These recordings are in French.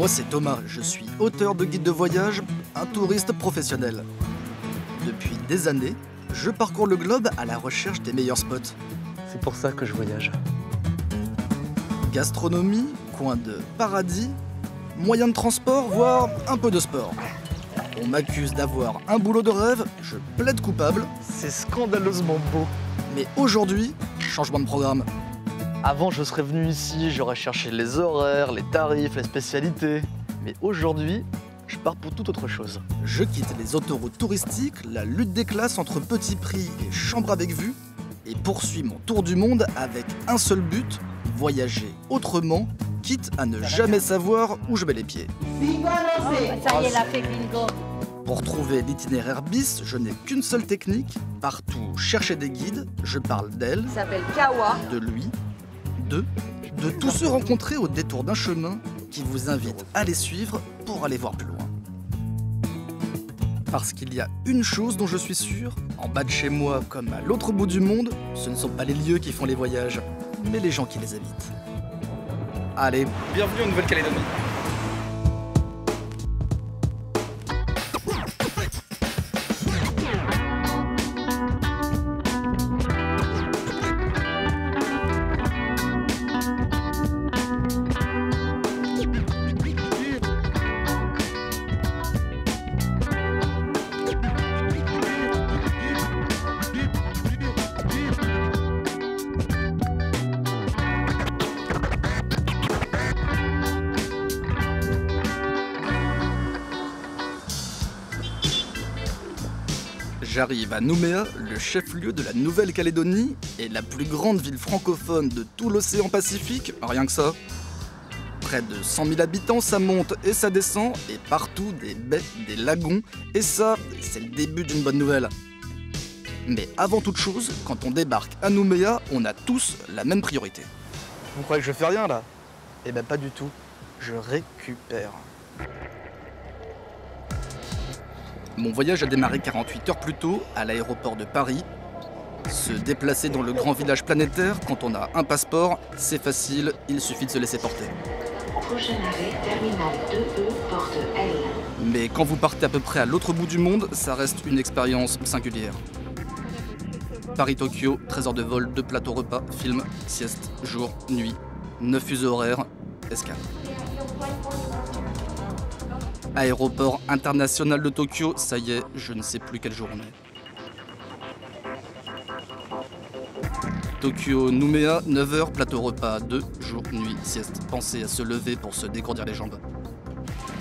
Moi c'est Thomas, je suis auteur de guide de voyage, un touriste professionnel. Depuis des années, je parcours le globe à la recherche des meilleurs spots. C'est pour ça que je voyage. Gastronomie, coin de paradis, moyens de transport, voire un peu de sport. On m'accuse d'avoir un boulot de rêve, je plaide coupable. C'est scandaleusement beau. Mais aujourd'hui, changement de programme. Avant, je serais venu ici, j'aurais cherché les horaires, les tarifs, les spécialités. Mais aujourd'hui, je pars pour toute autre chose. Je quitte les autoroutes touristiques, la lutte des classes entre petit prix et chambre avec vue, et poursuis mon tour du monde avec un seul but, voyager autrement, quitte à ne jamais savoir où je mets les pieds. Ça y est, la fait bingo. Pour trouver l'itinéraire bis, je n'ai qu'une seule technique. Partout chercher des guides, je parle d'elle, Il s'appelle Kawa. de lui, de tous ceux rencontrés au détour d'un chemin qui vous invite à les suivre pour aller voir plus loin. Parce qu'il y a une chose dont je suis sûr, en bas de chez moi comme à l'autre bout du monde, ce ne sont pas les lieux qui font les voyages, mais les gens qui les habitent. Allez, bienvenue en Nouvelle-Calédonie. J'arrive à Nouméa, le chef-lieu de la Nouvelle-Calédonie et la plus grande ville francophone de tout l'océan Pacifique, rien que ça. Près de 100 000 habitants, ça monte et ça descend, et partout des baies, des lagons, et ça, c'est le début d'une bonne nouvelle. Mais avant toute chose, quand on débarque à Nouméa, on a tous la même priorité. Vous croyez que je fais rien là? Eh ben pas du tout. Je récupère. Mon voyage a démarré 48 heures plus tôt à l'aéroport de Paris. Se déplacer dans le grand village planétaire, quand on a un passeport, c'est facile, il suffit de se laisser porter. Prochain arrêt, terminal 2E, porte L. Mais quand vous partez à peu près à l'autre bout du monde, ça reste une expérience singulière. Paris-Tokyo, 13 heures de vol, 2 plateaux repas, film, sieste, jour, nuit, 9 fuseaux horaires, escale. Aéroport international de Tokyo, ça y est, je ne sais plus quelle journée. Tokyo, Nouméa, 9h, plateau repas, 2, jour, nuit, sieste. Pensez à se lever pour se dégourdir les jambes.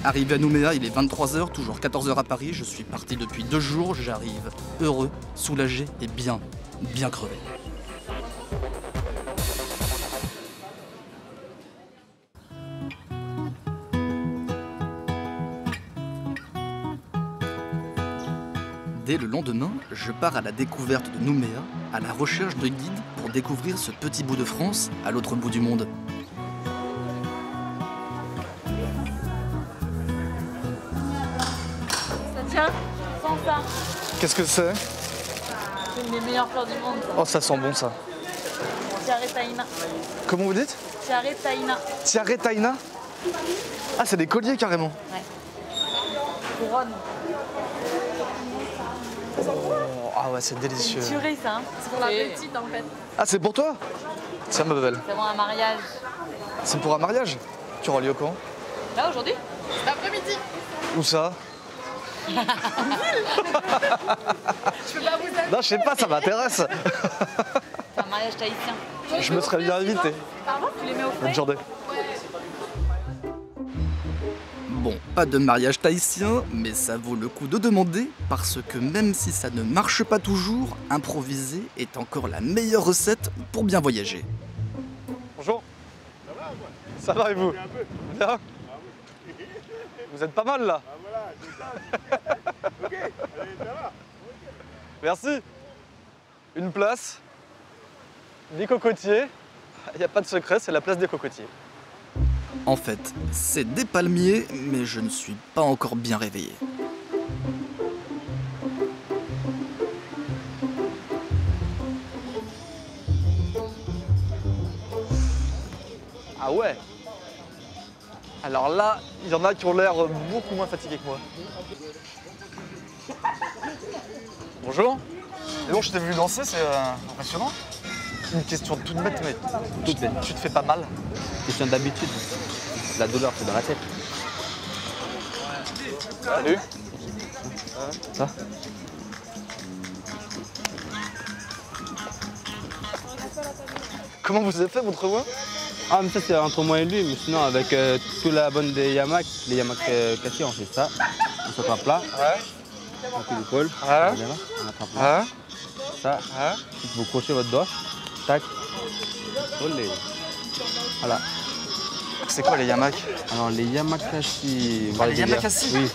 Arrivé à Nouméa, il est 23h, toujours 14h à Paris, je suis parti depuis 2 jours, j'arrive heureux, soulagé et bien crevé. Dès le lendemain, je pars à la découverte de Nouméa, à la recherche de guides pour découvrir ce petit bout de France à l'autre bout du monde. Ça tient sans ça. Qu'est-ce que c'est? C'est une des meilleures fleurs du monde. Oh, ça sent bon ça. Tiare Taina. Comment vous dites? Tiare Taina. Tiare Taina? Ah, c'est des colliers carrément. Ouais. Couronne. Oh, ah ouais, c'est délicieux. C'est purée ça. Hein. C'est pour la petite en fait. Ah, c'est pour toi? Tiens, ma belle. C'est pour un mariage. C'est pour un mariage? Tu auras lieu quand? Là aujourd'hui? C'est l'après-midi. Où ça? Je peux pas vous dire. Non, je sais pas, ça m'intéresse. C'est un mariage tahitien. Je me serais bien invité. Pardon? Tu les mets au frais? Bonne journée. Bon, pas de mariage tahitien, mais ça vaut le coup de demander, parce que même si ça ne marche pas toujours, improviser est encore la meilleure recette pour bien voyager. Bonjour. Ça va et vous? Bien. Vous êtes pas mal là. Merci. Une place, des cocotiers. Il n'y a pas de secret, c'est la place des cocotiers. En fait, c'est des palmiers, mais je ne suis pas encore bien réveillé. Ah ouais. Alors là, il y en a qui ont l'air beaucoup moins fatigués que moi. Bonjour. Et donc je t'ai vu danser, c'est impressionnant. Une question toute bête, mais Toute bête. tu te fais pas mal? Question d'habitude. La douleur, c'est dans la tête. Salut. Ça Comment vous avez fait votre voix? Ah, mais ça, c'est entre moi et lui. Mais sinon, avec toute la bande des Yamak, les Yamak cassés, on fait ça. On s'attrape là, Ouais. on fait l'épaule. Ouais. On attrape là. Ouais. Ça, Ouais. vous crochez votre doigt. Tac. Olé. Voilà. C'est quoi les Yamak? Alors, les Yamakasi. Ah, les Yamakasi? Oui,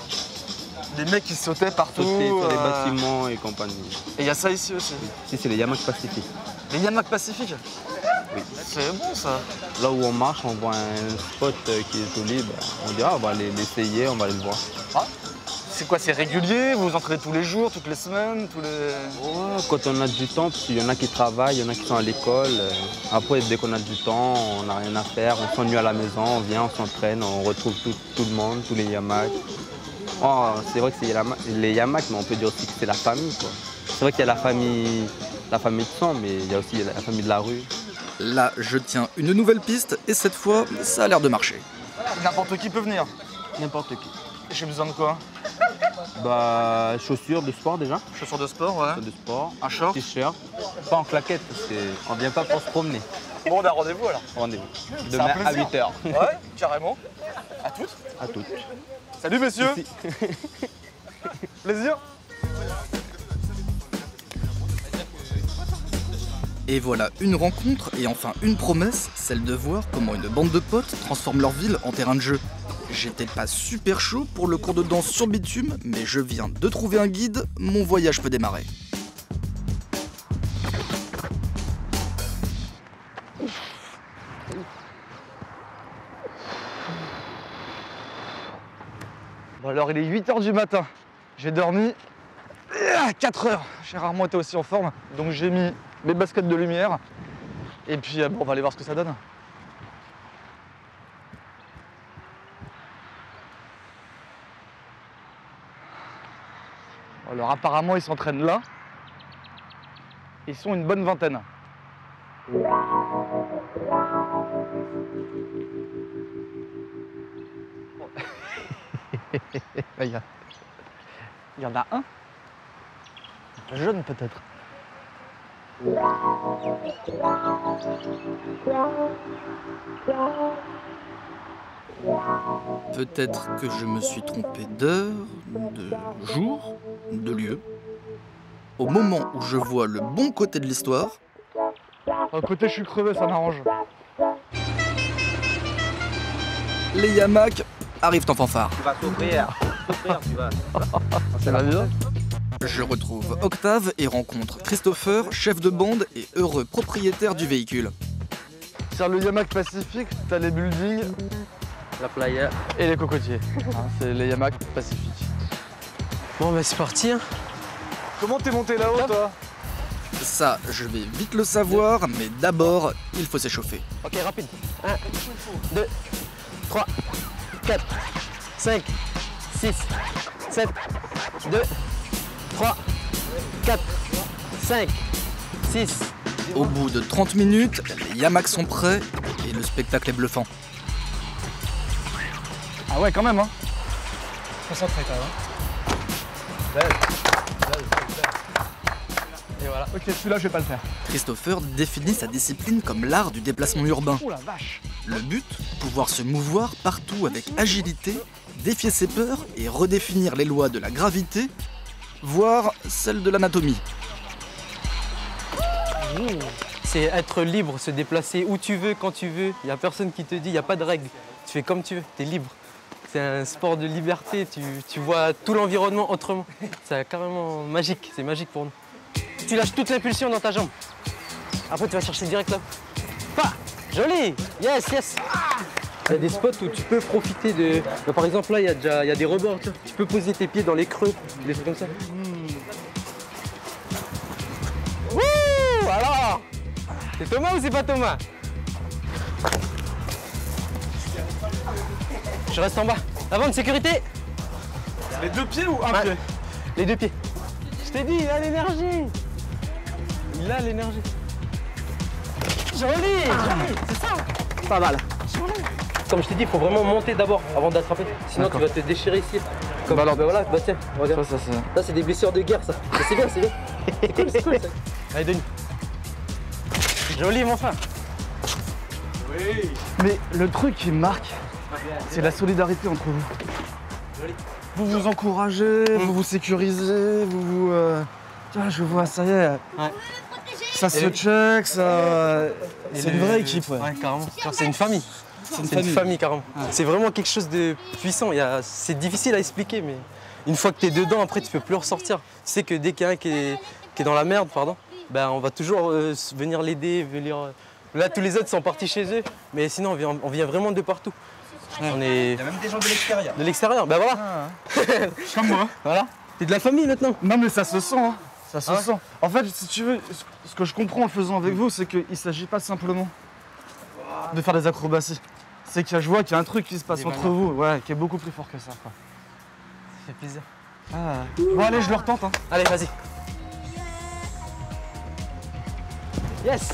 Des mecs qui sautaient partout. sauter sur les bâtiments et compagnie. Et il y a ça ici aussi. Ici, c'est les Yamak Pacifiques. Les Yamak Pacifiques? Oui. C'est bon ça. Là où on marche, on voit un spot qui est joli. Ben, on dit, ah, on va aller l'essayer, on va aller le voir. Ah. C'est quoi, c'est régulier? Vous vous entraînez tous les jours, toutes les semaines, tous les... Ouais, quand on a du temps, parce qu'il y en a qui travaillent, il y en a qui sont à l'école. Après, dès qu'on a du temps, on n'a rien à faire, on s'ennuie à la maison, on vient, on s'entraîne, on retrouve tout le monde, tous les Yamak. Oh, c'est vrai que c'est les Yamak, mais on peut dire aussi que c'est la famille, quoi. C'est vrai qu'il y a la famille de sang, mais il y a aussi la famille de la rue. Là, je tiens une nouvelle piste et cette fois, ça a l'air de marcher. N'importe qui peut venir. N'importe qui. J'ai besoin de quoi? Bah, chaussures de sport déjà. Chaussures de sport, ouais. Chaussures de sport. Un short. T-shirt. Pas en claquette, parce qu'on vient pas pour se promener. Bon, on a rendez-vous alors. Rendez-vous. C'est un Demain à plaisir. 8h. Ouais, carrément. À toutes. À toutes. Salut messieurs. Ici. Plaisir. Et voilà une rencontre et enfin une promesse, celle de voir comment une bande de potes transforme leur ville en terrain de jeu. J'étais pas super chaud pour le cours de danse sur bitume, mais je viens de trouver un guide, mon voyage peut démarrer. Bon alors il est 8h du matin. J'ai dormi 4 heures. J'ai rarement été aussi en forme. Donc j'ai mis mes baskets de lumière. Et puis bon, on va aller voir ce que ça donne. Alors apparemment ils s'entraînent là. Ils sont une bonne vingtaine. Il y en a un. Jeune peut-être. Peut-être que je me suis trompé d'heure, de jour, de lieu. Au moment où je vois le bon côté de l'histoire, À côté je suis crevé, ça m'arrange. les Yamak arrivent en fanfare. Tu vas t'ouvrir, tu vas. Ça va bien. Je retrouve Octave et rencontre Christopher, chef de bande et heureux propriétaire du véhicule. Sur le Yamak Pacifique, t'as les buildings La playa. et les cocotiers. C'est les Yamak Pacifique. Bon bah c'est parti hein. Comment t'es monté là-haut toi? Ça, je vais vite le savoir, mais d'abord, il faut s'échauffer. Ok rapide. 1, 2, 3, 4, 5, 6, 7, 2, 3, 4, 5, 6. Au bout de 30 minutes, les Yamak sont prêts et le spectacle est bluffant. Ah ouais quand même hein. Concentré quand même. Et voilà. Ok, celui-là je vais pas le faire. Christopher définit sa discipline comme l'art du déplacement urbain. Oh la vache. Le but, pouvoir se mouvoir partout avec agilité, défier ses peurs et redéfinir les lois de la gravité, voire celles de l'anatomie. C'est être libre, se déplacer où tu veux, quand tu veux. Il n'y a personne qui te dit, il n'y a pas de règles. Tu fais comme tu veux, tu es libre. C'est un sport de liberté, tu vois tout l'environnement autrement. C'est carrément magique, c'est magique pour nous. Tu lâches toute l'impulsion dans ta jambe. Après, tu vas chercher direct là. Pas joli. Yes, yes. Il y a des spots où tu peux profiter de... Bah, par exemple, là, il y a des rebords. Tu vois. Tu peux poser tes pieds dans les creux, des trucs comme ça. Wouh, alors, c'est Thomas ou c'est pas Thomas? Je reste en bas. Avant de sécurité. Les deux pieds ou un Ouais. pied? Les deux pieds. Je t'ai dit, il a l'énergie. Il a l'énergie. Joli, c'est ça. Pas mal. Comme je t'ai dit, il faut vraiment monter d'abord avant d'attraper. Sinon, tu vas te déchirer ici. Comme alors, ben voilà, bah tiens, regarde. Ça, Ça, c'est des blessures de guerre, ça. Mais c'est bien, c'est bien. C'est cool, c'est cool, ça. Allez, Denis. Joli, mon frère. Oui. Mais le truc qui me marque, c'est la solidarité entre vous. Vous vous encouragez, vous vous sécurisez, vous vous... Tiens, je vois, ça y est. Ouais. Ça se check, ça... Et C'est une vraie équipe, ouais. Ouais, carrément. Genre, c'est une famille. C'est une famille, carrément. C'est vraiment quelque chose de puissant. C'est difficile à expliquer, mais une fois que tu es dedans, après, tu peux plus ressortir. Tu sais que dès qu'il y a un qui est dans la merde, pardon, ben, on va toujours venir l'aider, Là, tous les autres sont partis chez eux, mais sinon, on vient vraiment de partout. On est... Il y a même des gens de l'extérieur. De l'extérieur, ben voilà. Comme moi. Voilà. T'es de la famille maintenant. Non mais ça se sent, hein. Ça se Ah ouais. sent. En fait, si tu veux, ce que je comprends en le faisant avec vous, c'est qu'il ne s'agit pas simplement de faire des acrobaties. C'est que je vois qu'il y a un truc qui se passe Des entre malins. vous, ouais, qui est beaucoup plus fort que ça, quoi. Ça fait plaisir. Bon allez, je le retente, hein. Allez, vas-y. Yes.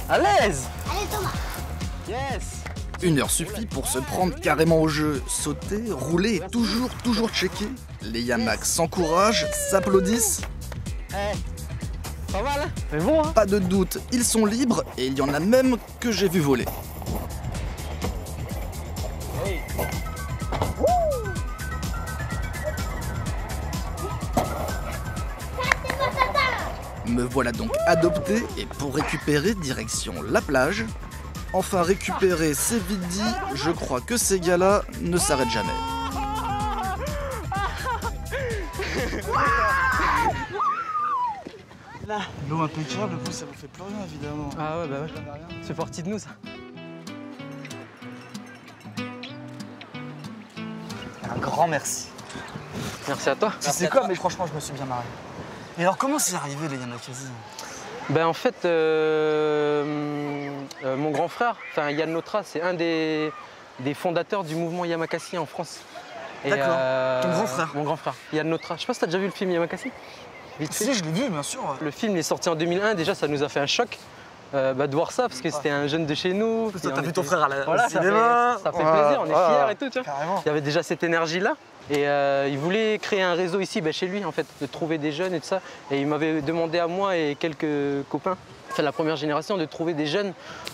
À l'aise. Allez, Thomas. Yes. 1 heure suffit pour se prendre carrément au jeu. Sauter, rouler et toujours checker. Les Yamaks s'encouragent, s'applaudissent. Pas mal, hein? C'est bon, hein. Pas de doute, ils sont libres et il y en a même que j'ai vu voler. Me voilà donc adopté et pour récupérer direction la plage. Enfin récupérer, c'est vite dit, je crois que ces gars-là ne s'arrêtent jamais. L'eau impeccable, vous, ça vous fait plus rien, évidemment. Ah ouais, bah ouais. C'est parti de nous, ça. Un grand merci. Merci à toi. C'est quoi, mais franchement, je me suis bien marré. Et alors, comment c'est arrivé, les Yamakasi? Ben en fait, mon grand frère, enfin Yann Notra, c'est un des fondateurs du mouvement Yamakasi en France. Et, D'accord. Ton grand frère? Mon grand frère, Yann Notra. Je sais pas si t'as déjà vu le film Yamakasi? Vite fait. Si, je l'ai vu, bien sûr. Le film est sorti en 2001, déjà ça nous a fait un choc de voir ça, parce que c'était un jeune de chez nous. Toi, Et t'as on vu ton était- frère à Voilà, au cinéma. ça fait plaisir, on est fiers et tout, tu vois. Carrément. Il y avait déjà cette énergie-là. Et il voulait créer un réseau ici, chez lui, en fait, de trouver des jeunes et tout ça. Et il m'avait demandé à moi et quelques copains, enfin la première génération, de trouver des jeunes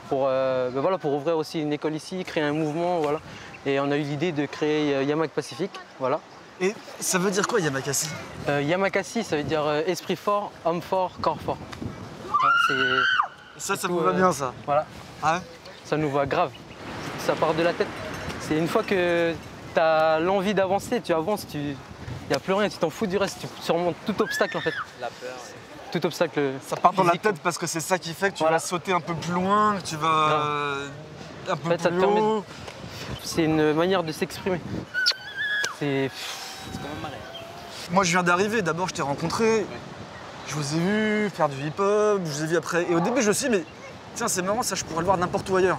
pour, voilà, pour ouvrir aussi une école ici, créer un mouvement, voilà. Et on a eu l'idée de créer Yamak Pacifique, voilà. Et ça veut dire quoi, Yamakasi? Yamakasi, ça veut dire esprit fort, homme fort, corps fort. Voilà, Ça tout, vous va bien, ça. voilà. Ah ouais? Ça nous va grave. Ça part de la tête. C'est une fois que tu as l'envie d'avancer, tu avances, il n'y a plus rien, tu t'en fous du reste, tu surmontes tout obstacle en fait. La peur. Tout obstacle. Ça part dans la physique. tête parce que c'est ça qui fait que tu Voilà. vas sauter un peu plus loin, que tu vas un peu En fait, ça plus te permet haut. C'est une manière de s'exprimer. C'est. Moi, je viens d'arriver. D'abord, je t'ai rencontré. Je vous ai vu faire du hip-hop. Je vous ai vu après. Et au début, je me suis dit, mais tiens, c'est marrant, ça, je pourrais le voir n'importe où ailleurs.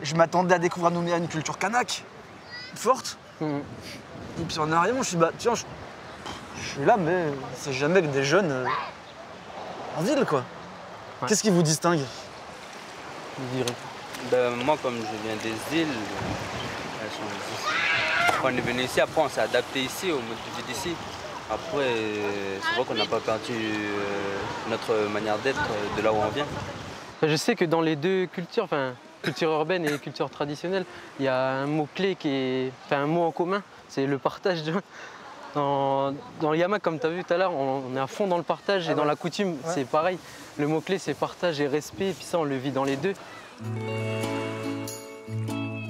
Je m'attendais à découvrir à Nouméa une culture kanak forte. Et puis en arrivant, je me suis dit, bah tiens, je suis là, mais c'est jamais que des jeunes en ville, quoi. Ouais. Qu'est-ce qui vous distingue? Je dirais. Ben, moi, comme je viens des îles, elles sont ici. Quand on est venu ici, après on s'est adapté ici, au mode de vie d'ici. Après, c'est vrai qu'on n'a pas perdu notre manière d'être de là où on vient. Je sais que dans les deux cultures, enfin culture urbaine et culture traditionnelle, il y a un mot-clé qui est. Enfin un mot en commun, c'est le partage de. Dans le Yamak, comme tu as vu tout à l'heure, on est à fond dans le partage et dans la coutume, c'est pareil. Le mot-clé, c'est partage et respect, et puis ça, on le vit dans les deux.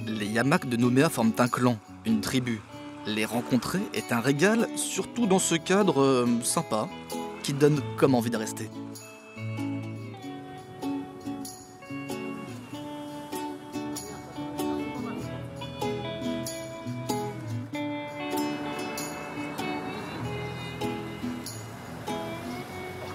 Les Yamaks de Nouméa forment un clan, une tribu. Les rencontrer est un régal, surtout dans ce cadre sympa, qui donne comme envie de rester.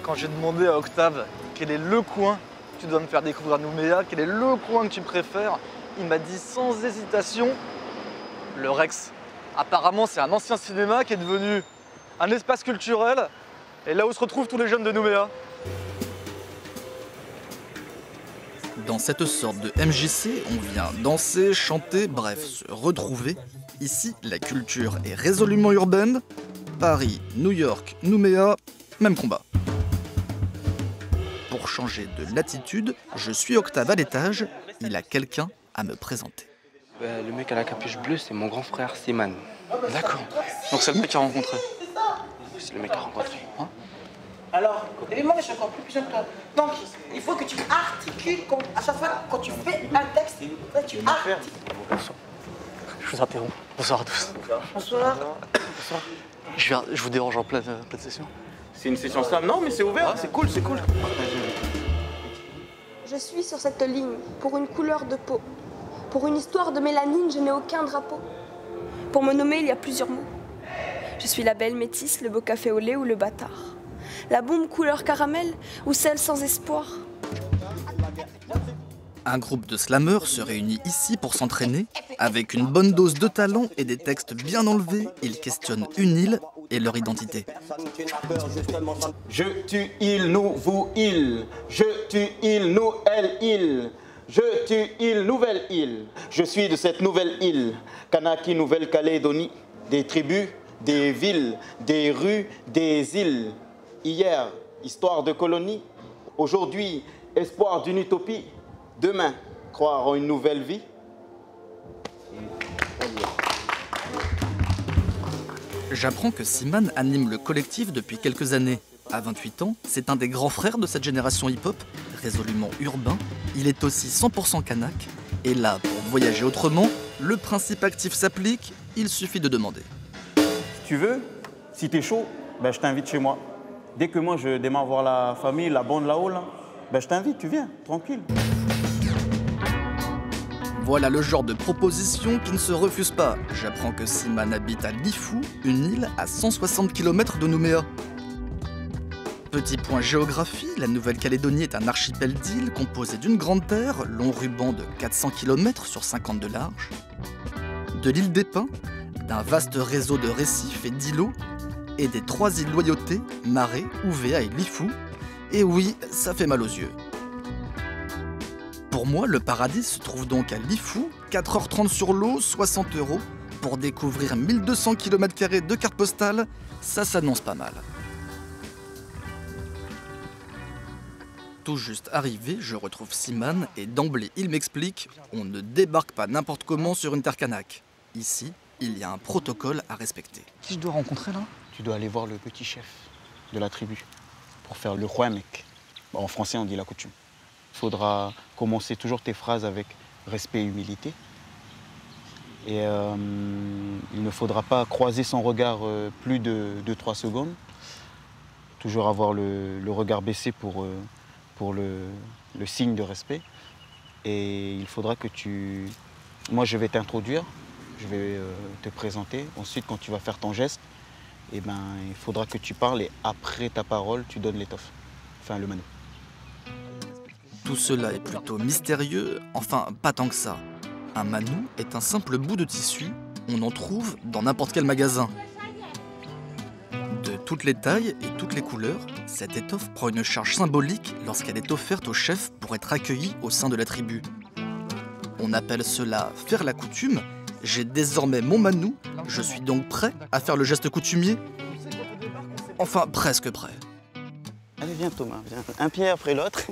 Quand j'ai demandé à Octave quel est le coin que tu dois me faire découvrir à Nouméa, quel est le coin que tu préfères, il m'a dit sans hésitation Le Rex. Apparemment, c'est un ancien cinéma qui est devenu un espace culturel et là où se retrouvent tous les jeunes de Nouméa. Dans cette sorte de MJC, on vient danser, chanter, bref, se retrouver. Ici, la culture est résolument urbaine. Paris, New York, Nouméa, même combat. Pour changer de latitude, je suis Octave à l'étage. Il a quelqu'un à me présenter. Le mec à la capuche bleue, c'est mon grand frère Siman. D'accord. Donc c'est le mec qu'il a rencontré. C'est le mec à rencontrer. Alors, et moi je suis encore plus puissant que toi. Donc, il faut que tu articules à chaque fois quand tu fais un texte, tu articules. Je vous interromps. Bonsoir à tous. Bonsoir. Bonsoir. Je vous dérange en pleine session. C'est une session ça? Non, mais c'est ouvert, c'est cool, c'est cool. Je suis sur cette ligne pour une couleur de peau. Pour une histoire de mélanine, je n'ai aucun drapeau. Pour me nommer, il y a plusieurs mots. Je suis la belle métisse, le beau café au lait ou le bâtard. La bombe couleur caramel ou celle sans espoir. Un groupe de slammeurs se réunit ici pour s'entraîner. Avec une bonne dose de talent et des textes bien enlevés, ils questionnent une île et leur identité. Je tue il, nous, vous, il. Je tue il, nous, elle, il. Je tue il, nouvelle île. Je suis de cette nouvelle île. Kanaki, Nouvelle-Calédonie. Des tribus, des villes, des rues, des îles. Hier, histoire de colonie. Aujourd'hui, espoir d'une utopie. Demain, croire en une nouvelle vie. J'apprends que Siman anime le collectif depuis quelques années. À 28 ans, c'est un des grands frères de cette génération hip-hop, résolument urbain. Il est aussi 100% kanak. Et là, pour voyager autrement, le principe actif s'applique, il suffit de demander. Si tu veux, si t'es chaud, ben, je t'invite chez moi. Dès que moi je démarre voir la famille, la bande là-haut, là, ben, je t'invite, tu viens, tranquille. Voilà le genre de proposition qui ne se refuse pas. J'apprends que Siman habite à Lifou, une île à 160 km de Nouméa. Petit point géographie, la Nouvelle-Calédonie est un archipel d'îles composé d'une grande terre, long ruban de 400 km sur 50 de large, de l'île des Pins, d'un vaste réseau de récifs et d'îlots, et des 3 îles Loyauté, Marais, Ouvéa et Lifou. Et oui, ça fait mal aux yeux. Pour moi, le paradis se trouve donc à Lifou, 4h30 sur l'eau, 60 €. Pour découvrir 1200 km² de carte postale, ça s'annonce pas mal. Tout juste arrivé, je retrouve Siman et d'emblée il m'explique « On ne débarque pas n'importe comment sur une terre kanak. Ici, il y a un protocole à respecter. » Qui je dois rencontrer là? Tu dois aller voir le petit chef de la tribu pour faire le roi mec. En français, on dit la coutume. Il faudra commencer toujours tes phrases avec respect et humilité. Et il ne faudra pas croiser son regard plus de 3 secondes. Toujours avoir le regard baissé pour le signe de respect. Et il faudra que tu... Moi, je vais t'introduire, je vais te présenter. Ensuite, quand tu vas faire ton geste, eh ben, il faudra que tu parles et après ta parole, tu donnes l'étoffe. Enfin, le mano. Tout cela est plutôt mystérieux, enfin pas tant que ça. Un manou est un simple bout de tissu, on en trouve dans n'importe quel magasin. De toutes les tailles et toutes les couleurs, cette étoffe prend une charge symbolique lorsqu'elle est offerte au chef pour être accueilli au sein de la tribu. On appelle cela faire la coutume. J'ai désormais mon manou, je suis donc prêt à faire le geste coutumier. Enfin, presque prêt. Allez, viens Thomas, viens. Un pied après l'autre.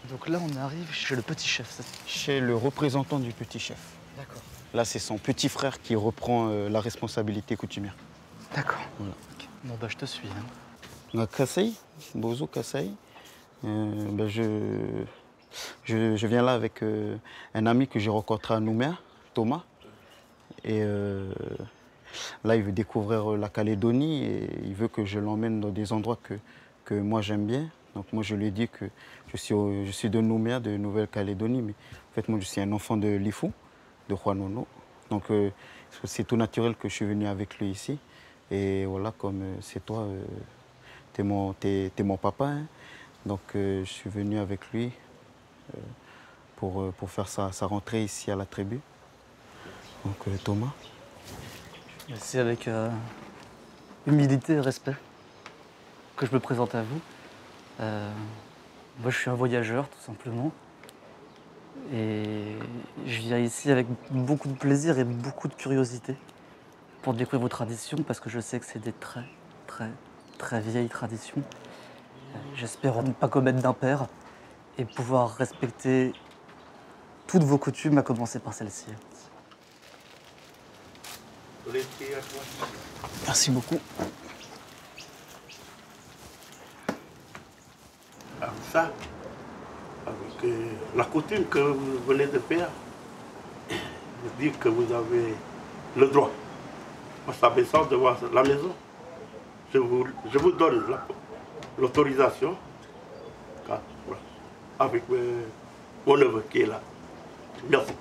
Donc là, on arrive chez le petit chef. Chez le représentant du petit chef. D'accord. Là, c'est son petit frère qui reprend la responsabilité coutumière. D'accord. Voilà. Bon, bah, je te suis. Kasei, Bozo Kasei. Je viens là avec un ami que j'ai rencontré à Nouméa, Thomas. Et là, il veut découvrir la Calédonie et il veut que je l'emmène dans des endroits que moi j'aime bien. Donc moi, je lui ai dit que je suis de Nouméa, de Nouvelle-Calédonie, mais en fait, moi, je suis un enfant de Lifou, de Juanono. Donc c'est tout naturel que je suis venu avec lui ici. Et voilà, comme c'est toi, t'es mon papa, hein. Donc je suis venu avec lui pour faire sa rentrée ici à la tribu. Donc Thomas. C'est avec humilité et respect que je me présente à vous. Moi, je suis un voyageur, tout simplement. Et je viens ici avec beaucoup de plaisir et beaucoup de curiosité pour découvrir vos traditions, parce que je sais que c'est des très, très, très vieilles traditions. J'espère ne pas commettre d'impair et pouvoir respecter toutes vos coutumes, à commencer par celle-ci. Merci beaucoup. Alors ça, avec la coutume que vous venez de faire, vous dire que vous avez le droit, en s'abaissant devant la maison, je vous donne l'autorisation avec mon neveu qui est là. Merci.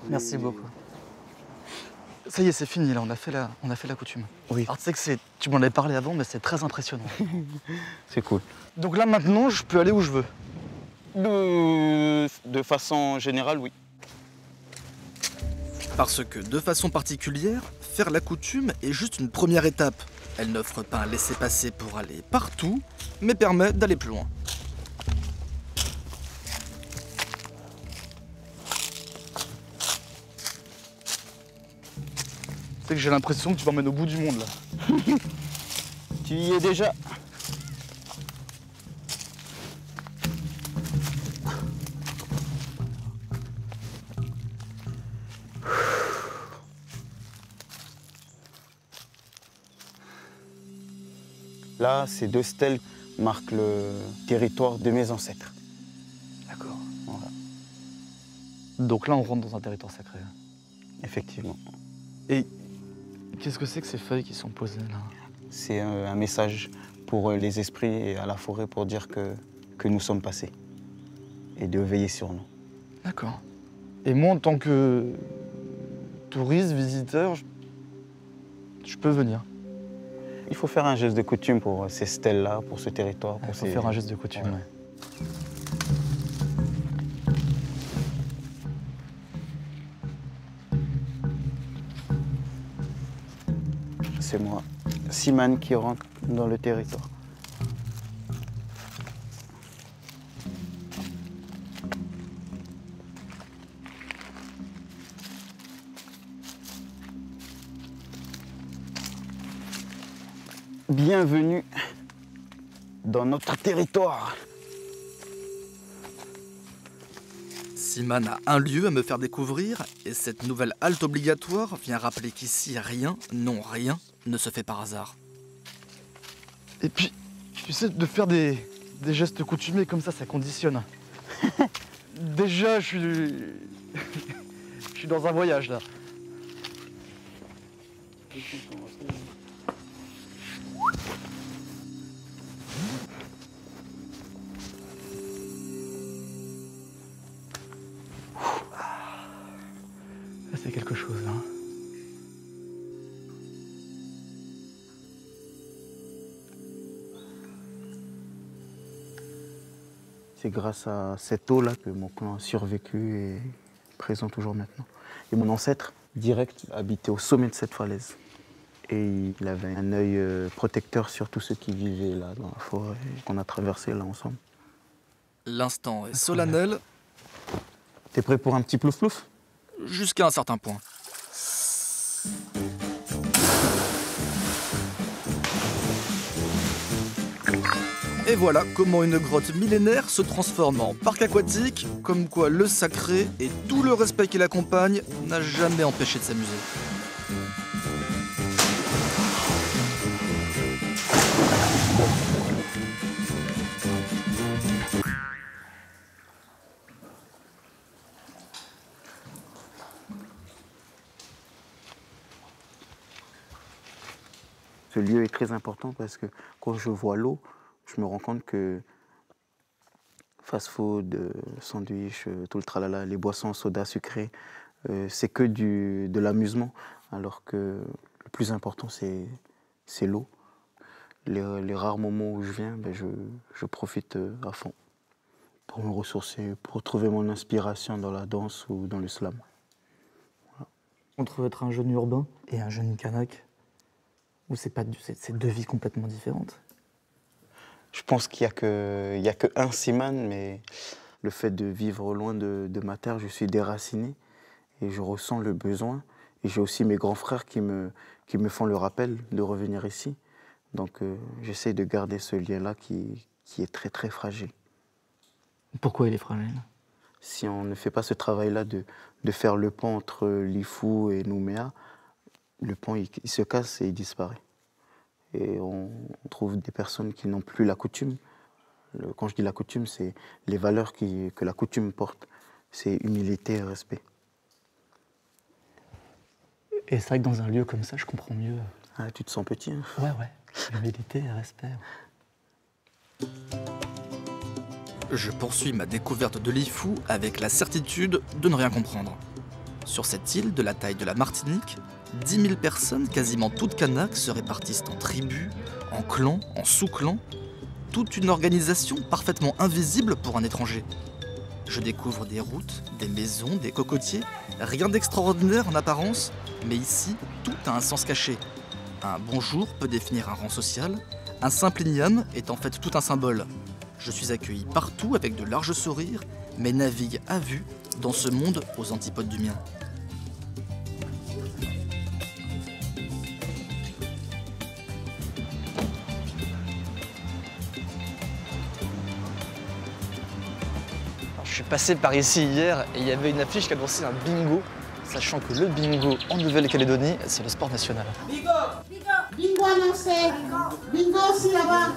Merci beaucoup. Ça y est, c'est fini, là, on a fait la coutume. Oui. Alors tu sais que tu m'en avais parlé avant, mais c'est très impressionnant. C'est cool. Donc là, maintenant, je peux aller où je veux. De façon générale, oui. Parce que, de façon particulière, faire la coutume est juste une première étape. Elle n'offre pas un laissez-passer pour aller partout, mais permet d'aller plus loin. C'est que j'ai l'impression que tu m'emmènes au bout du monde, là. Tu y es déjà. Là, ces deux stèles marquent le territoire de mes ancêtres. D'accord. Voilà. Donc là, on rentre dans un territoire sacré. Effectivement. Et qu'est-ce que c'est que ces feuilles qui sont posées, là? C'est un message pour les esprits et à la forêt pour dire que nous sommes passés et de veiller sur nous. D'accord. Et moi, en tant que touriste, visiteur, je peux venir. Il faut faire un geste de coutume pour ces stèles-là, pour ce territoire. Il faut faire un geste de coutume, Ouais. ouais. C'est moi, Simane, qui rentre dans le territoire. Bienvenue dans notre territoire. Simane a un lieu à me faire découvrir, et cette nouvelle halte obligatoire vient rappeler qu'ici rien, non rien, ne se fait par hasard. Et puis, tu sais, de faire des gestes coutumiers comme ça conditionne. Déjà, je suis dans un voyage, là. C'est quelque chose, hein. C'est grâce à cette eau-là que mon clan a survécu et est présent toujours maintenant. Et mon ancêtre, direct, habitait au sommet de cette falaise. Et il avait un œil protecteur sur tous ceux qui vivaient là dans la forêt qu'on a traversé là ensemble. L'instant est solennel. T'es prêt pour un petit plouf-plouf? Jusqu'à un certain point. Et voilà comment une grotte millénaire se transforme en parc aquatique, comme quoi le sacré et tout le respect qui l'accompagne n'a jamais empêché de s'amuser. Ce lieu est très important parce que quand je vois l'eau, je me rends compte que fast-food, sandwich, tout le tralala, les boissons, soda, sucré, c'est que de l'amusement, alors que le plus important, c'est l'eau. Les rares moments où je viens, je profite à fond. pour me ressourcer, pour trouver mon inspiration dans la danse ou dans le slam. Voilà. Entre être un jeune urbain et un jeune kanak, ou c'est deux vies complètement différentes? Je pense qu'il n'y a que un Simane, mais le fait de vivre loin de ma terre, je suis déraciné et je ressens le besoin. Et j'ai aussi mes grands frères qui me font le rappel de revenir ici. Donc j'essaie de garder ce lien-là qui est très très fragile. Pourquoi il est fragile? Si on ne fait pas ce travail-là de faire le pont entre Lifou et Nouméa, le pont il se casse et il disparaît. Et on trouve des personnes qui n'ont plus la coutume. Quand je dis la coutume, c'est les valeurs que la coutume porte. C'est humilité et respect. Et c'est vrai que dans un lieu comme ça, je comprends mieux. Ah, tu te sens petit, hein? Ouais. Humilité et respect. Je poursuis ma découverte de Lifou avec la certitude de ne rien comprendre. Sur cette île de la taille de la Martinique, 10 000 personnes, quasiment toutes kanaks, se répartissent en tribus, en clans, en sous-clans. Toute une organisation parfaitement invisible pour un étranger. Je découvre des routes, des maisons, des cocotiers, rien d'extraordinaire en apparence, mais ici, tout a un sens caché. Un bonjour peut définir un rang social, un simple igname est en fait tout un symbole. Je suis accueilli partout avec de larges sourires, mais navigue à vue dans ce monde aux antipodes du mien. Je suis passé par ici hier et il y avait une affiche qui annonçait un bingo, sachant que le bingo en Nouvelle-Calédonie, c'est le sport national. Bingo! Bingo annoncé! Bingo aussi là-bas!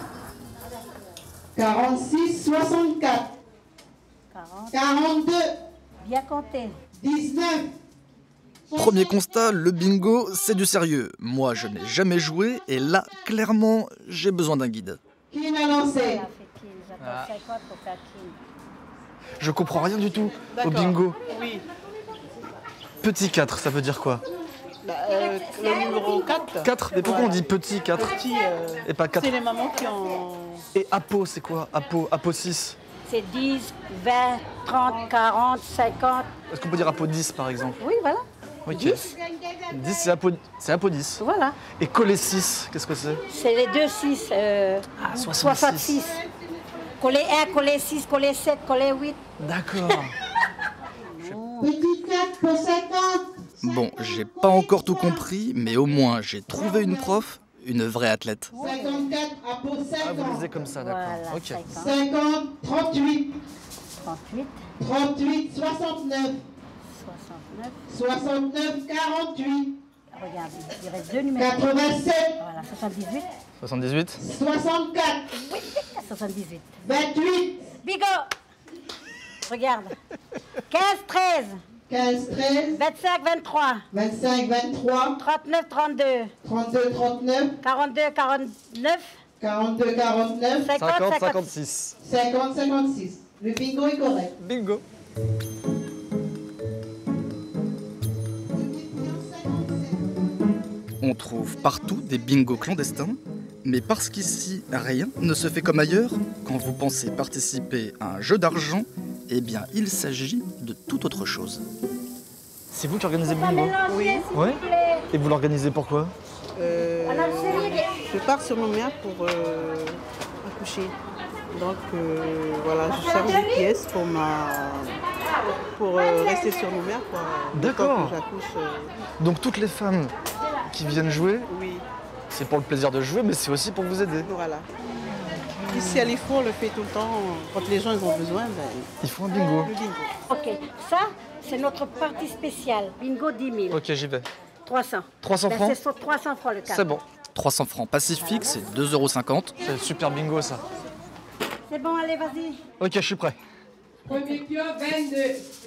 46, 64. 42. Bien compté. 19. Premier constat, le bingo, c'est du sérieux. Moi, je n'ai jamais joué et là, clairement, j'ai besoin d'un guide. Qui l'a lancé? Je comprends rien du tout au bingo. Oui. Petit 4, ça veut dire quoi? Le numéro 4. 4? Mais pourquoi on dit petit 4? Petit, et pas 4? c'est les mamans qui ont... Et apo, c'est quoi? Apo 6? C'est 10, 20, 30, 40, 50. Est-ce qu'on peut dire apo 10 par exemple? Oui, voilà. Ok. 10. 10, c'est apo 10. Voilà. Et coller 6, qu'est-ce que c'est? C'est les 2 6. 66. Coller 1, coller 6, coller 7, coller 8. D'accord. Petit 4 pour 50. Bon, j'ai pas encore tout compris, mais au moins j'ai trouvé une prof, une vraie athlète. 54 à pour 50. Ah, vous lisez comme ça, d'accord. Voilà, Ok. 50, 38. 38, 38, 69. 69. 69, 48. Regarde, il reste 2 numéros. 87. Voilà, 78. 78? 64. 78. 28. Bigo! Regarde. 15, 13. 15, 13. 25, 23. 25, 23. 39, 32. 32, 39. 42, 49. 42, 49. 50, 50, 56. 56. 50, 56. Le bingo est correct. Bingo. On trouve partout des bingos clandestins, mais parce qu'ici, rien ne se fait comme ailleurs, quand vous pensez participer à un jeu d'argent, eh bien, il s'agit de toute autre chose. C'est vous qui organisez le bingo? Oui. Ouais. Et vous l'organisez pourquoi? Je pars sur Nouméa pour accoucher. Donc voilà, je cherche des pièces pour rester sur Nouméa. D'accord. J'accouche. Donc toutes les femmes qui viennent jouer, Oui, c'est pour le plaisir de jouer, mais c'est aussi pour vous aider. voilà. Ici à l'IFO, on le fait tout le temps. Quand les gens ils ont besoin, Il faut un bingo. le bingo. Ok, ça, c'est notre partie spéciale. Bingo 10 000. Ok, j'y vais. 300. 300 Ben, francs? c'est sur 300 francs le cas. C'est bon. 300 francs pacifiques, c'est 2,50 €. C'est super bingo ça. C'est bon, allez, vas-y. Ok, je suis prêt. Premier pio, 22.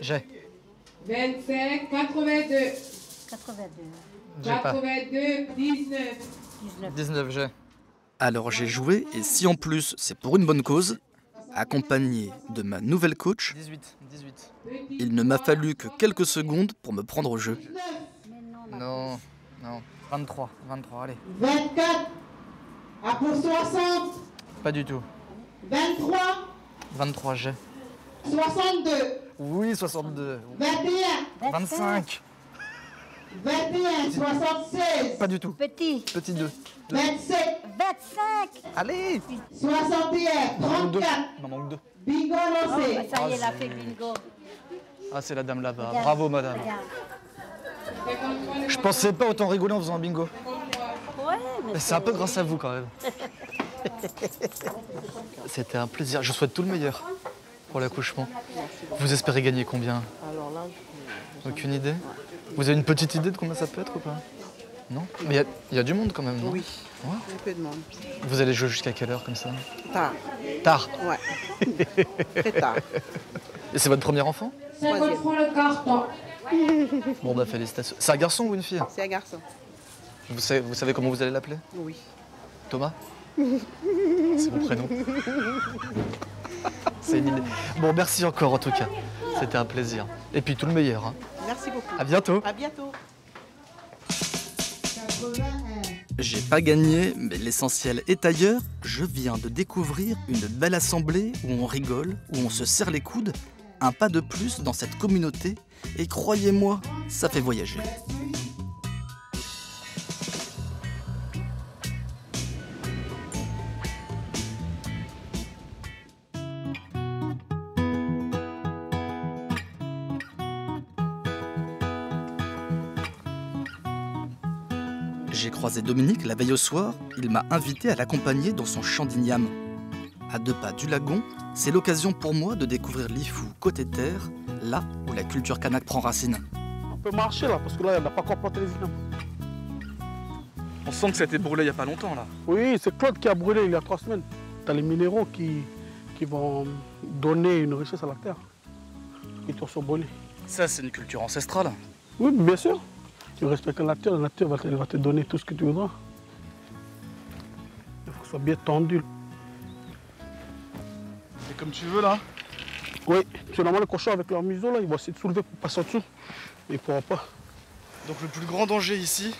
J'ai. 25, 82. 82. J'ai pas. 82, 19. 19, j'ai. Alors j'ai joué, et si en plus c'est pour une bonne cause, accompagné de ma nouvelle coach, 18. il ne m'a fallu que quelques secondes pour me prendre au jeu. Non. 23, allez. 24. À pour 60. Pas du tout. 23. 23, j'ai. 62. Oui, 62. 21. 25. 21. 76. Pas du tout. Petit. Petit 2. 27. 25. Allez. 61. 34. Il m'en manque 2. Bingo Oh, lancé. bah, ça y est, elle a fait bingo. Ah, c'est la dame là-bas. Regarde. Bravo, madame. Regarde. Je pensais pas autant rigoler en faisant un bingo. Ouais, mais C'est un peu grâce à vous quand même. C'était un plaisir. Je vous souhaite tout le meilleur pour l'accouchement. Vous espérez gagner combien? Alors là, Aucune idée? Vous avez une petite idée de combien ça peut être ou pas? Non? Mais il y a du monde quand même, non? oui, Ouais. il y a peu de monde. Vous allez jouer jusqu'à quelle heure comme ça? Tard. Tard? Ouais. Très tard. Et c'est votre premier enfant? 50 francs le carton. Bon bah félicitations. C'est un garçon ou une fille? C'est un garçon. Vous savez comment vous allez l'appeler? Oui. Thomas? C'est mon prénom. C'est une idée. Bon, merci encore en tout cas. C'était un plaisir. Et puis tout le meilleur. Hein. Merci beaucoup. À bientôt. À bientôt. J'ai pas gagné, mais l'essentiel est ailleurs. Je viens de découvrir une belle assemblée où on rigole, où on se serre les coudes. Un pas de plus dans cette communauté. Et croyez-moi, ça fait voyager. J'ai croisé Dominique la veille au soir, il m'a invité à l'accompagner dans son champ d'igname. À 2 pas du lagon, c'est l'occasion pour moi de découvrir l'Ifou côté terre, là où la culture kanak prend racine. On peut marcher là, parce que là, on n'a pas encore planté les ignames. On sent que ça a été brûlé il n'y a pas longtemps là. Oui, c'est Claude qui a brûlé il y a 3 semaines. Tu as les minéraux qui vont donner une richesse à la terre, qui te sont brûlés. Ça, c'est une culture ancestrale. Oui, bien sûr. Tu respectes la nature elle va te donner tout ce que tu voudras. Il faut que ce soit bien tendu. C'est comme tu veux là? Oui, c'est normal les cochons avec leur museau là, ils vont essayer de soulever pour passer en dessous. Mais ils ne pourront pas. Donc le plus grand danger ici,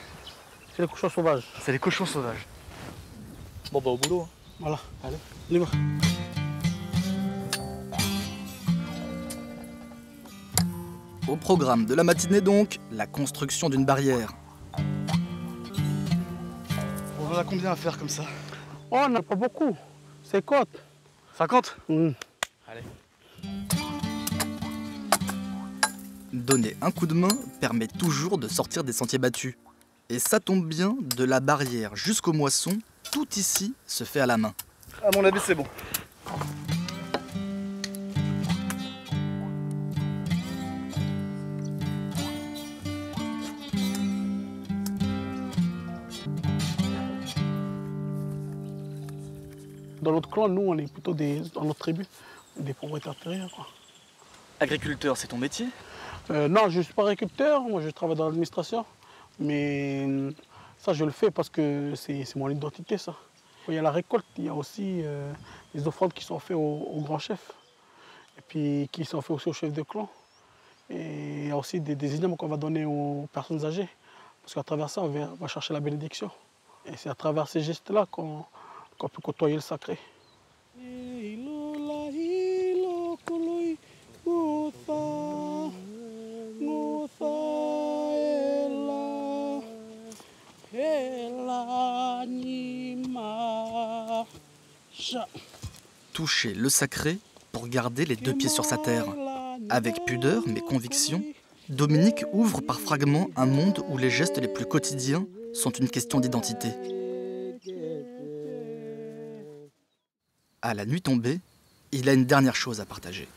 c'est les cochons sauvages. C'est les cochons sauvages. Bon bah au boulot. Hein. Voilà, allez, on y va. Au programme de la matinée donc, la construction d'une barrière. On en a combien à faire comme ça? Oh, on n'a pas beaucoup. 50. 50? Allez. Donner un coup de main permet toujours de sortir des sentiers battus. Et ça tombe bien, de la barrière jusqu'aux moissons, tout ici se fait à la main. À mon avis, c'est bon. Dans notre clan, nous, on est plutôt dans notre tribu, des propriétaires terriens. Quoi. Agriculteur, c'est ton métier? Non, je ne suis pas agriculteur, moi je travaille dans l'administration. Mais ça, je le fais parce que c'est mon identité, ça. Il y a la récolte, il y a aussi les offrandes qui sont faites au grand chef. Et puis qui sont faites aussi au chef de clan. Et il y a aussi des ignames qu'on va donner aux personnes âgées. Parce qu'à travers ça, on va chercher la bénédiction. Et c'est à travers ces gestes-là qu'on peut côtoyer le sacré. Toucher le sacré pour garder les 2 pieds sur sa terre. Avec pudeur mais conviction, Dominique ouvre par fragments un monde où les gestes les plus quotidiens sont une question d'identité. À la nuit tombée, il a une dernière chose à partager.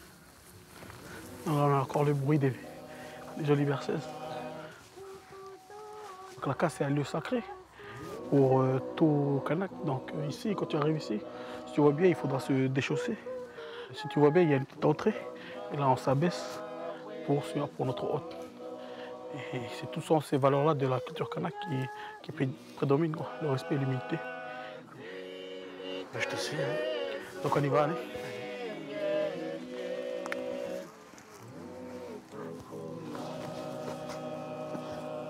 On a encore le bruit des jolies berceuses. Donc la case, c'est un lieu sacré pour tout Kanak. Donc ici, quand tu arrives ici, si tu vois bien, il faudra se déchausser. Si tu vois bien, il y a une petite entrée. Et là, on s'abaisse pour notre hôte. Et c'est tout ça, ces valeurs-là de la culture Kanak qui prédominent, quoi. Le respect et l'humilité. Je te suis. Hein. Donc on y va, allez.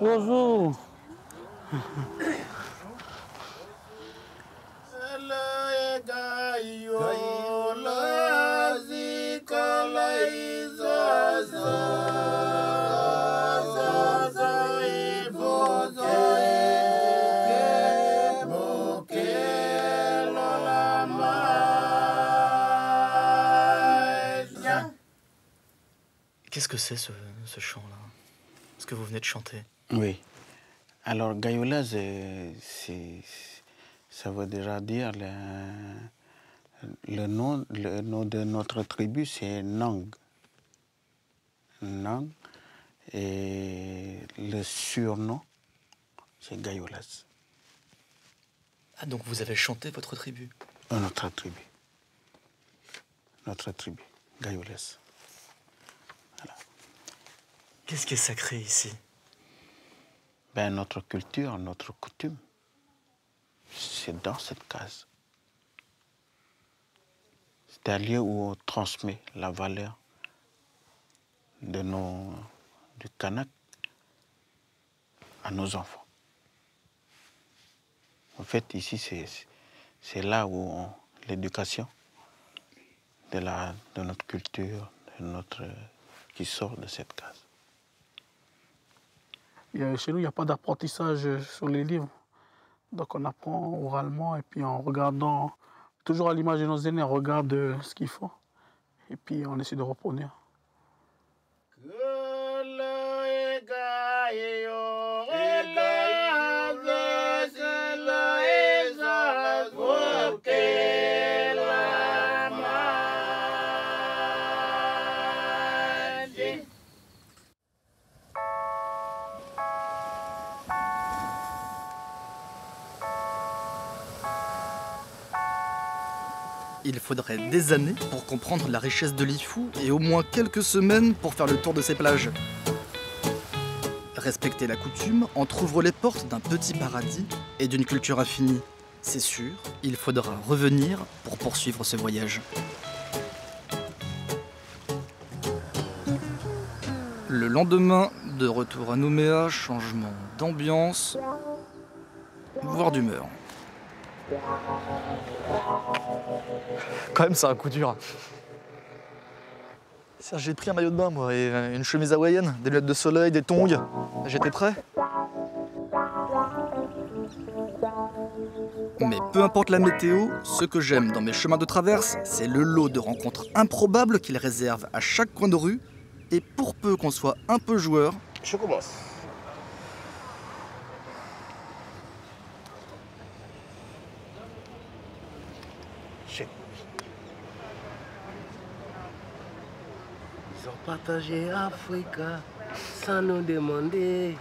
Bonjour. Qu'est-ce que c'est ce chant-là? Ce que vous venez de chanter? Oui. Alors, Gayola, ça veut déjà dire le nom de notre tribu, c'est Nang. Nang. Et le surnom, c'est Gayolas. Ah, donc vous avez chanté votre tribu? Notre tribu. Notre tribu, Gayolas. Voilà. Qu'est-ce qui est sacré ici? Ben, notre culture, notre coutume, c'est dans cette case. C'est un lieu où on transmet la valeur du Kanak à nos enfants. En fait, ici, c'est là où l'éducation de notre culture, qui sort de cette case. Chez nous, il n'y a pas d'apprentissage sur les livres. Donc on apprend oralement et puis en regardant, toujours à l'image de nos aînés, on regarde ce qu'ils font et puis on essaie de reproduire. Il faudrait des années pour comprendre la richesse de l'Ifou et au moins quelques semaines pour faire le tour de ses plages. Respecter la coutume entrouvre les portes d'un petit paradis et d'une culture infinie. C'est sûr, il faudra revenir pour poursuivre ce voyage. Le lendemain, de retour à Nouméa, changement d'ambiance, voire d'humeur. Quand même, c'est un coup dur. J'ai pris un maillot de bain, moi, et une chemise hawaïenne, des lunettes de soleil, des tongs. J'étais prêt. Mais peu importe la météo, ce que j'aime dans mes chemins de traverse, c'est le lot de rencontres improbables qu'il réserve à chaque coin de rue. Et pour peu qu'on soit un peu joueur, je commence. Ils ont partagé Africa sans nous demander.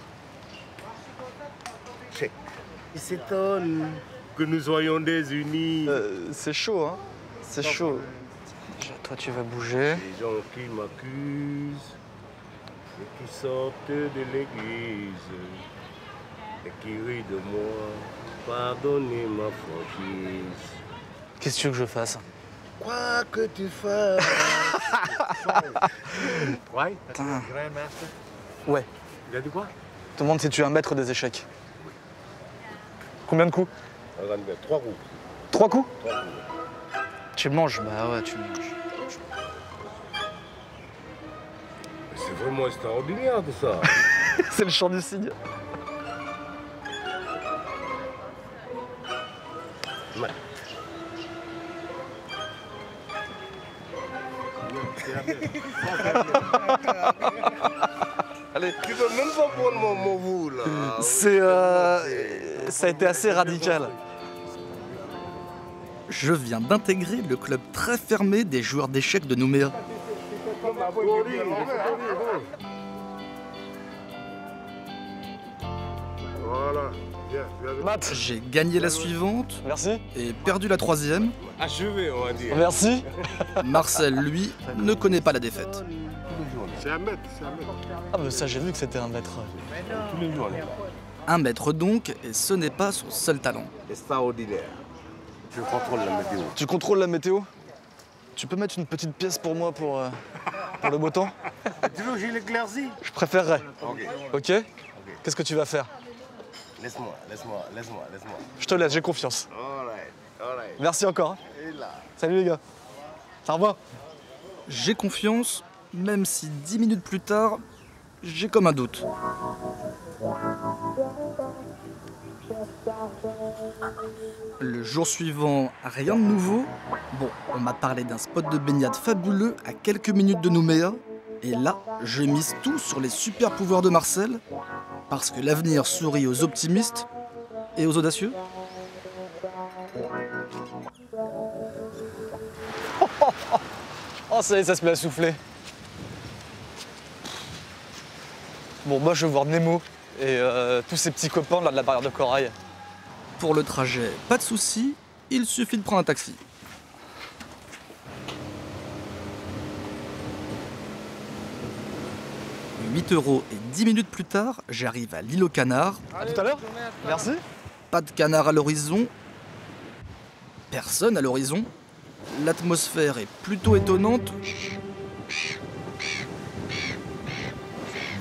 Ils s'étonnent que nous soyons désunis. C'est chaud, hein? C'est chaud. Toi, tu vas bouger. Les gens qui m'accusent et qui sortent de l'église et qui rient de moi, pardonnez ma franchise. Qu'est-ce que tu veux que je fasse? Quoi que tu fasses. Ouais. Ouais. Il a dit quoi? Tout le monde sait que tu es un maître des échecs. Combien de coups? 3 coups. 3 coups? 3 coups. Tu manges? Bah ouais, tu manges. C'est vraiment extraordinaire tout ça. C'est le chant du cygne. Ouais. Allez. Tu peux même pas prendre mon vous là. Ça a été assez radical. je viens d'intégrer le club très fermé des joueurs d'échecs de Nouméa. Voilà. Matt, j'ai gagné la suivante. Merci. Et perdu la troisième. Achevé, on va dire. Merci. Marcel, lui, ne connaît pas la défaite. C'est un mètre, c'est un mètre. Ah bah ça, j'ai vu que c'était un mètre. Tous les jours, Un maître donc, et ce n'est pas son seul talent. Extraordinaire. Je contrôle la météo. Tu contrôles la météo? Tu peux mettre une petite pièce pour moi pour le beau temps? Tu veux que j'ai l'éclaircie? Je préférerais. Ok. Ok? Qu'est-ce que tu vas faire? Laisse-moi. Je te laisse, j'ai confiance. Alright. Merci encore. Hein. Et là. Salut les gars. Au revoir. J'ai confiance, même si 10 minutes plus tard, j'ai comme un doute. Le jour suivant, rien de nouveau. Bon, on m'a parlé d'un spot de baignade fabuleux à quelques minutes de Nouméa, Et là, je mise tout sur les super pouvoirs de Marcel, parce que l'avenir sourit aux optimistes et aux audacieux. Oh, ça y est, ça se met à souffler. Bon, moi, je veux voir Nemo et tous ces petits copains là, de la barrière de corail. Pour le trajet, pas de souci, il suffit de prendre un taxi. « 8 € et 10 minutes plus tard, j'arrive à l'île aux canards. À tout à l'heure. Merci. Pas de canard à l'horizon. Personne à l'horizon. L'atmosphère est plutôt étonnante.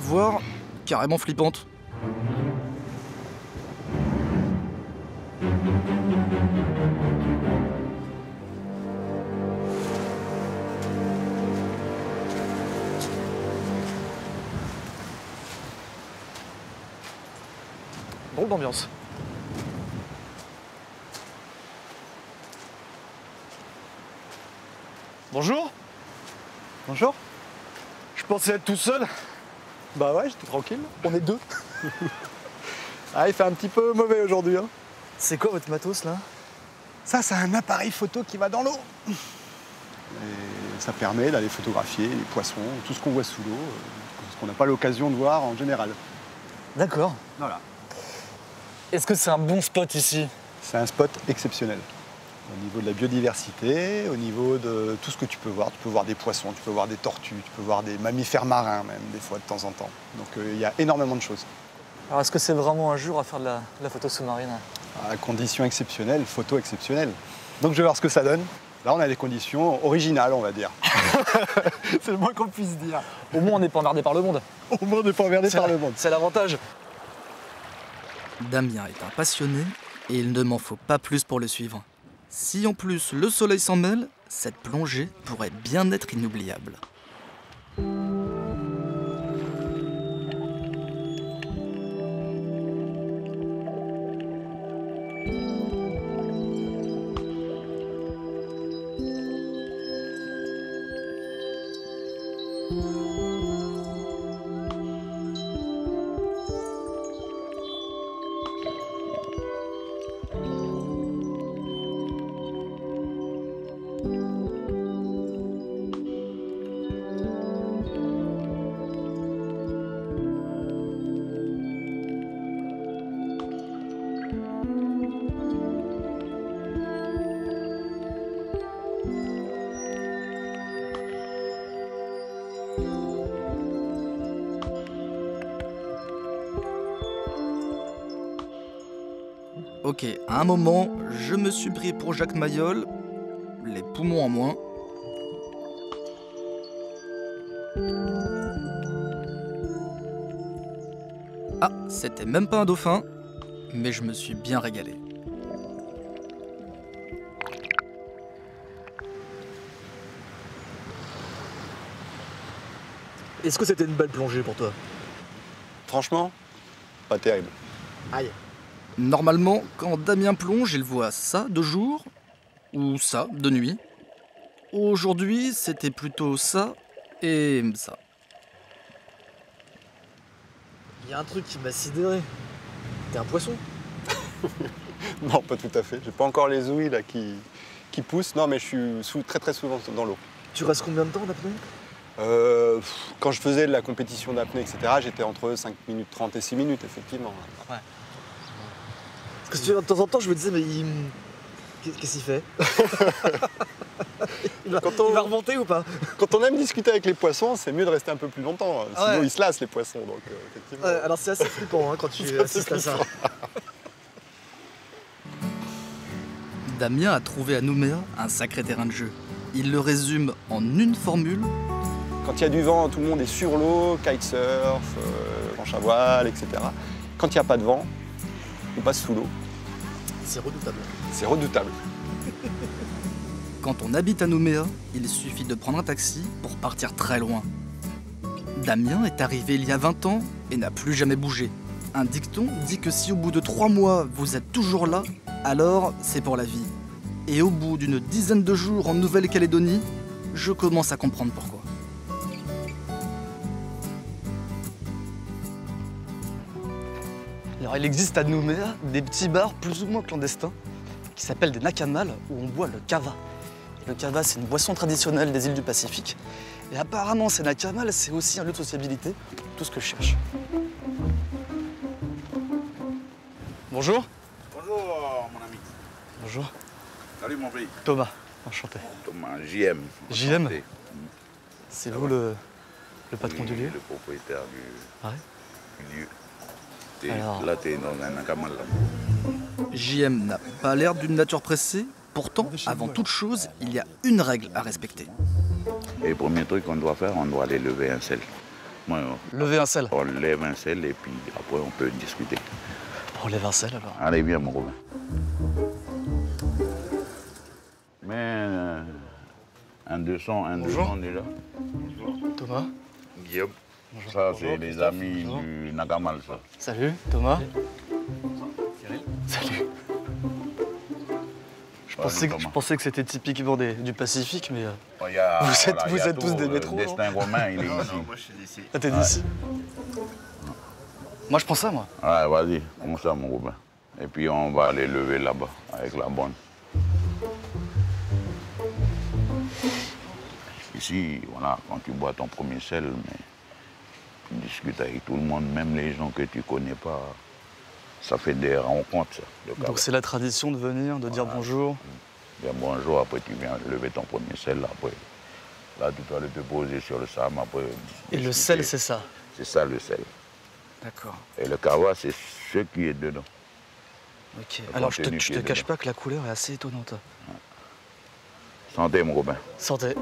Voire carrément flippante. Drôle d'ambiance. Bonjour. Bonjour. Je pensais être tout seul. Bah ouais, j'étais tranquille. On est deux. Ah, il fait un petit peu mauvais aujourd'hui. Hein. C'est quoi votre matos là? Ça, c'est un appareil photo qui va dans l'eau. Et ça permet d'aller photographier les poissons, tout ce qu'on voit sous l'eau, ce qu'on n'a pas l'occasion de voir en général. D'accord. Voilà. Est-ce que c'est un bon spot ici? C'est un spot exceptionnel. Au niveau de la biodiversité, au niveau de tout ce que tu peux voir. Tu peux voir des poissons, tu peux voir des tortues, tu peux voir des mammifères marins même, des fois, de temps en temps. Donc il y a énormément de choses. Alors est-ce que c'est vraiment un jour à faire de la photo sous-marine? À conditions exceptionnelles, photo exceptionnelle. Donc je vais voir ce que ça donne. Là, on a des conditions originales, on va dire. C'est le moins qu'on puisse dire. Au moins, on n'est pas emmerdé par le monde. Au moins, on n'est pas emmerdé par le monde. C'est l'avantage. Damien est un passionné et il ne m'en faut pas plus pour le suivre. Si en plus le soleil s'en mêle, cette plongée pourrait bien être inoubliable. Ok, à un moment, je me suis pris pour Jacques Mayol, les poumons en moins. Ah, c'était même pas un dauphin, mais je me suis bien régalé. Est-ce que c'était une belle plongée pour toi? Franchement, pas terrible. Aïe. Normalement, quand Damien plonge, il voit ça de jour, ou ça de nuit. Aujourd'hui, c'était plutôt ça et ça. Il y a un truc qui m'a sidéré. T'es un poisson? Non, pas tout à fait. J'ai pas encore les ouïes là qui poussent. Non, mais je suis très souvent dans l'eau. Tu restes combien de temps d'apnée? Quand je faisais de la compétition d'apnée, etc., j'étais entre 5 minutes 30 et 6 minutes, effectivement. Ouais. Parce que de temps en temps, je me disais, mais qu'est-ce qu'il fait? il va remonter ou pas? Quand on aime discuter avec les poissons, c'est mieux de rester un peu plus longtemps. Sinon, ils se lassent, les poissons. Donc, effectivement. Ouais, alors c'est assez flippant hein, quand tu assistes à ça. Damien a trouvé à Nouméa un sacré terrain de jeu. Il le résume en une formule. Quand il y a du vent, tout le monde est sur l'eau, kitesurf, planche à voile, etc. Quand il n'y a pas de vent, on passe sous l'eau. C'est redoutable. C'est redoutable. Quand on habite à Nouméa, il suffit de prendre un taxi pour partir très loin. Damien est arrivé il y a 20 ans et n'a plus jamais bougé. Un dicton dit que si au bout de 3 mois vous êtes toujours là, alors c'est pour la vie. Et au bout d'une dizaine de jours en Nouvelle-Calédonie, je commence à comprendre pourquoi. Alors, il existe à Nouméa des petits bars plus ou moins clandestins qui s'appellent des nakamal où on boit le kava. Le kava, c'est une boisson traditionnelle des îles du Pacifique. Et apparemment, ces nakamal, c'est aussi un lieu de sociabilité. Tout ce que je cherche. Bonjour. Bonjour, mon ami. Bonjour. Salut, mon pays. Thomas, enchanté. Thomas, JM. JM. Enchanté. C'est vous le patron du lieu? Le propriétaire du lieu. Alors... Là, t'es dans un nakamal. JM n'a pas l'air d'une nature pressée. Pourtant, avant toute chose, il y a une règle à respecter. Et le premier truc qu'on doit faire, on doit aller lever un sel. Lever un sel? On lève un sel et puis après, on peut discuter. On lève un sel alors? Allez, viens, mon Robin. Mais un 200 déjà. Thomas. Guillaume. Bonjour. Ça, c'est les amis du nakamal, ça. Salut, Thomas. Salut. Je pensais que c'était typiquement du Pacifique, mais vous êtes tous des métros. Le destin romain, il est ici. Non, moi je suis d'ici. Ah, t'es d'ici? Moi, je prends ça, moi. Ouais, vas-y, comme ça, mon Robin. Et puis, on va aller lever là-bas, avec la bonne. Ici, voilà, quand tu bois ton premier sel, mais tu discutes avec tout le monde, même les gens que tu connais pas. Ça fait des rencontres, ça. Donc c'est la tradition de venir, de dire bonjour. Dire bonjour, après tu viens lever ton premier sel, après. Là, tu dois aller te poser sur le sable, après... Et le sel, c'est ça? C'est ça, le sel. D'accord. Et le kava, c'est ce qui est dedans. Ok. Alors, je te cache pas que la couleur est assez étonnante. Ouais. Santé, mon Robin. Santé.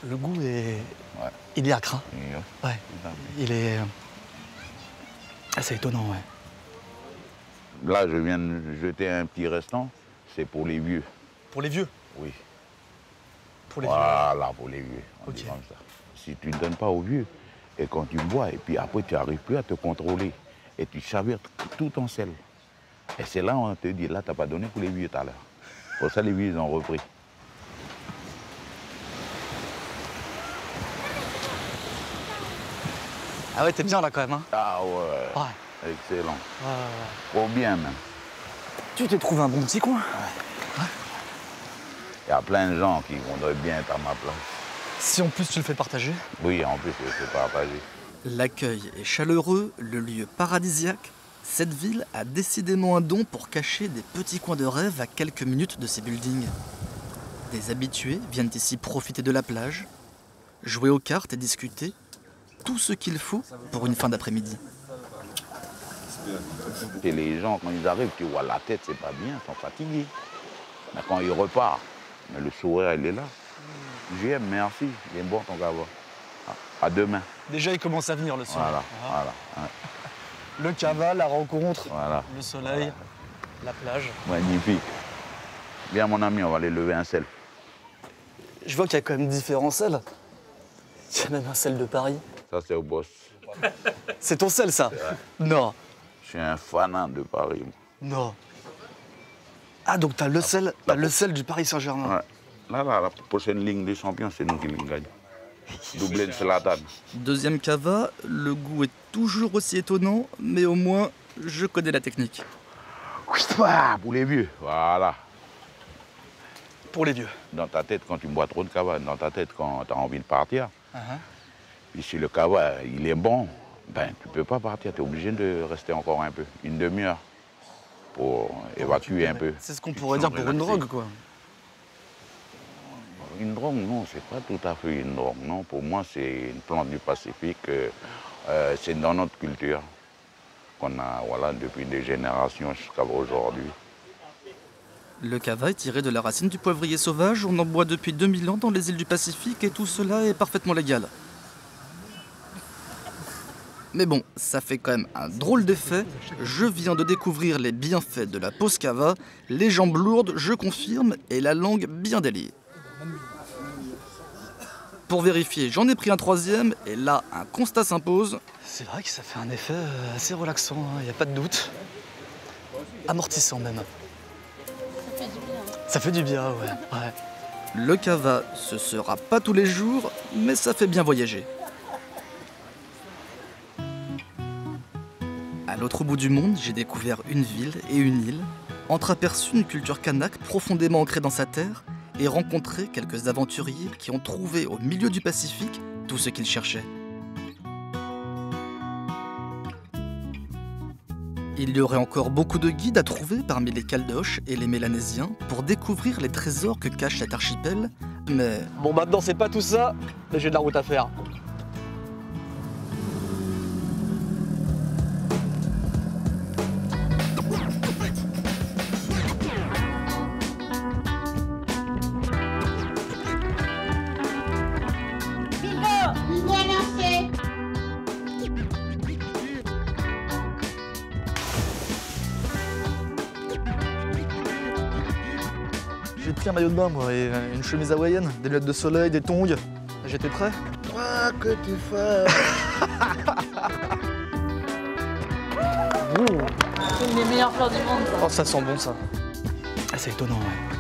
Le goût est... Ouais. Il est acre, hein? Ouais. Il est... assez étonnant, ouais. Là, je viens de jeter un petit restant. C'est pour les vieux. Pour les vieux? Oui. Pour les vieux? Voilà, pour les vieux. On dit Ok. comme ça. Si tu ne donnes pas aux vieux, et quand tu bois, et puis après, tu n'arrives plus à te contrôler. Et tu savures tout ton sel. Et c'est là où on te dit, là, tu n'as pas donné pour les vieux tout à l'heure. Pour ça, les vieux, ils ont repris. Ah ouais, t'es bien là quand même, hein? Ah ouais. Excellent. Trop bien, même. Tu t'es trouvé un bon petit coin? Il y a plein de gens qui voudraient bien être à ma place. Si en plus tu le fais partager? Oui, en plus, je le fais partager. L'accueil est chaleureux, le lieu paradisiaque. Cette ville a décidément un don pour cacher des petits coins de rêve à quelques minutes de ces buildings. Des habitués viennent ici profiter de la plage, jouer aux cartes et discuter. Tout ce qu'il faut pour une fin d'après-midi. Et les gens, quand ils arrivent, tu vois la tête, c'est pas bien, ils sont fatigués. Mais quand ils repartent, mais le sourire, il est là. JM, merci, il est bon ton gars. À demain. Déjà, il commence à venir le soir. Voilà. Ouais. Le kava, la rencontre, Voilà. le soleil, la plage. Magnifique. Bien, mon ami, on va aller lever un sel. Je vois qu'il y a quand même différents sels. Il y a même un sel de Paris. Ça, c'est au boss. C'est ton sel, ça? Non. Je suis un fanat de Paris. Non. Ah, donc t'as le sel, le sel du Paris Saint-Germain. Ouais. Là, la prochaine ligne des champions, c'est nous qui le gagnons. Doublé de Zlatan. Deuxième cava, le goût est toujours aussi étonnant, mais au moins, je connais la technique. Pour les vieux, voilà. Pour les vieux. Dans ta tête, quand tu bois trop de cava, dans ta tête, quand tu as envie de partir, puis si le cava, il est bon, ben, tu peux pas partir, tu es obligé de rester encore un peu, une demi-heure, pour évacuer un peu. C'est ce qu'on pourrait dire pour une drogue, quoi. Une drogue, non, c'est pas tout à fait une drogue, non. Pour moi, c'est une plante du Pacifique, c'est dans notre culture qu'on a, voilà, depuis des générations jusqu'à aujourd'hui. Le cava est tiré de la racine du poivrier sauvage, on en boit depuis 2000 ans dans les îles du Pacifique et tout cela est parfaitement légal. Mais bon, ça fait quand même un drôle d'effet. Je viens de découvrir les bienfaits de la pause cava, les jambes lourdes, je confirme, et la langue bien déliée. Pour vérifier, j'en ai pris un troisième, et là, un constat s'impose. C'est vrai que ça fait un effet assez relaxant, il n'y a pas de doute. Amortissant même. Ça fait du bien. Ça fait du bien, ouais. Le cava, ce sera pas tous les jours, mais ça fait bien voyager. À l'autre bout du monde, j'ai découvert une ville et une île, entreaperçu une culture kanak profondément ancrée dans sa terre et rencontré quelques aventuriers qui ont trouvé au milieu du Pacifique tout ce qu'ils cherchaient. Il y aurait encore beaucoup de guides à trouver parmi les Caldoches et les Mélanésiens pour découvrir les trésors que cache cet archipel, mais... Bon, maintenant, c'est pas tout ça, mais j'ai de la route à faire. Bingo lancé. J'ai pris un maillot de bain, moi, et une chemise hawaïenne, des lunettes de soleil, des tongs. J'étais prêt. Ah, que tu fais. C'est une des meilleures fleurs du monde. Oh, ça sent bon, ça. Ah, c'est étonnant, ouais.